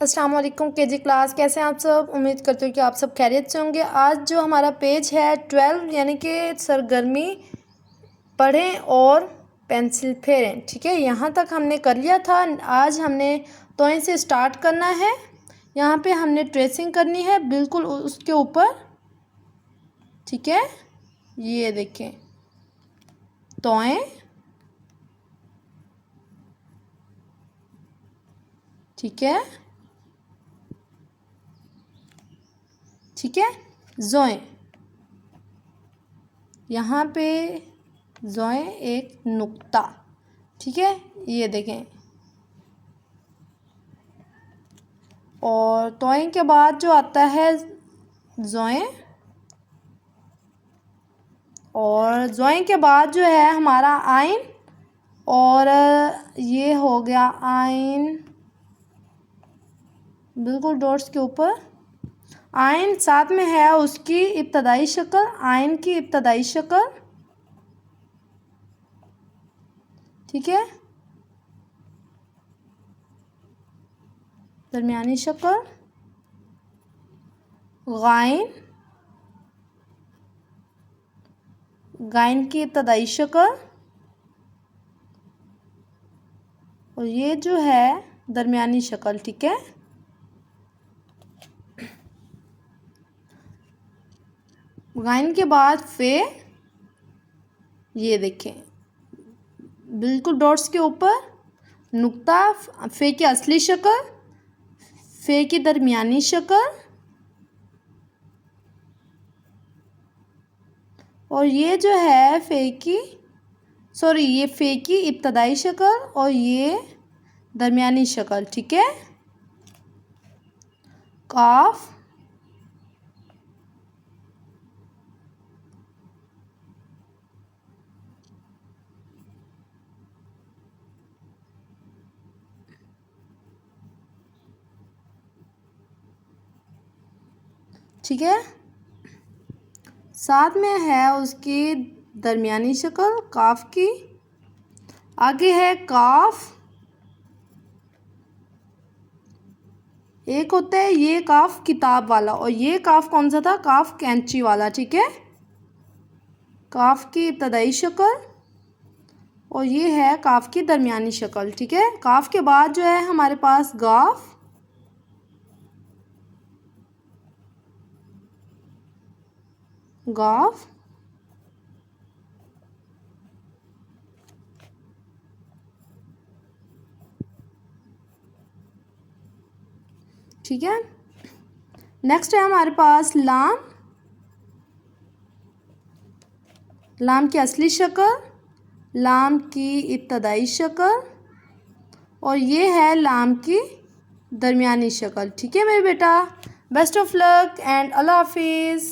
अस्सलाम वालेकुम KG class, कैसे हैं आप सब। उम्मीद करती हूँ कि आप सब खैरियत से होंगे। आज जो हमारा पेज है 12 यानी कि सरगर्मी पढ़ें और पेंसिल फेरें, ठीक है, यहाँ तक हमने कर लिया था। आज हमने तोय से स्टार्ट करना है। यहाँ पे हमने ट्रेसिंग करनी है बिल्कुल उसके ऊपर, ठीक है। ये देखें तोय, ठीक है, ठीक है। जोएं, यहाँ पे जोएं एक नुक्ता, ठीक है, ये देखें। और तोय के बाद जो आता है जोएं, और जोएं के बाद जो है हमारा आइन, और ये हो गया आइन बिल्कुल डॉट्स के ऊपर। आइन साथ में है उसकी इब्तदाई शक्ल, आइन की इब्तदाई शक्ल, ठीक है, दरमियानी शक्ल, गाइन, गाइन की इब्तदाई शक्ल, और ये जो है दरमियानी शक्ल, ठीक है। गाइन के बाद फे, ये देखें बिल्कुल डॉट्स के ऊपर नुक्ता, फे की असली शक्ल, फे की दरमियानी शक्ल, और ये जो है ये फे की इब्तदाई शक्ल और ये दरमियानी शक्ल, ठीक है। काफ, ठीक है, साथ में है उसकी दरमियानी शक्ल काफ की। आगे है काफ, एक होता है ये काफ किताब वाला, और ये काफ कौन सा था, काफ कैंची वाला, ठीक है। काफ की इब्तदाई शक्ल और ये है काफ की दरमियानी शक्ल, ठीक है। काफ के बाद जो है हमारे पास गाफ, गाफ, ठीक है। नेक्स्ट है हमारे पास लाम, लाम की असली शक्ल, लाम की इब्तदाई शक्ल, और ये है लाम की दरमियानी शक्ल, ठीक है मेरे बेटा। बेस्ट ऑफ लक एंड अल्लाह हाफिज़।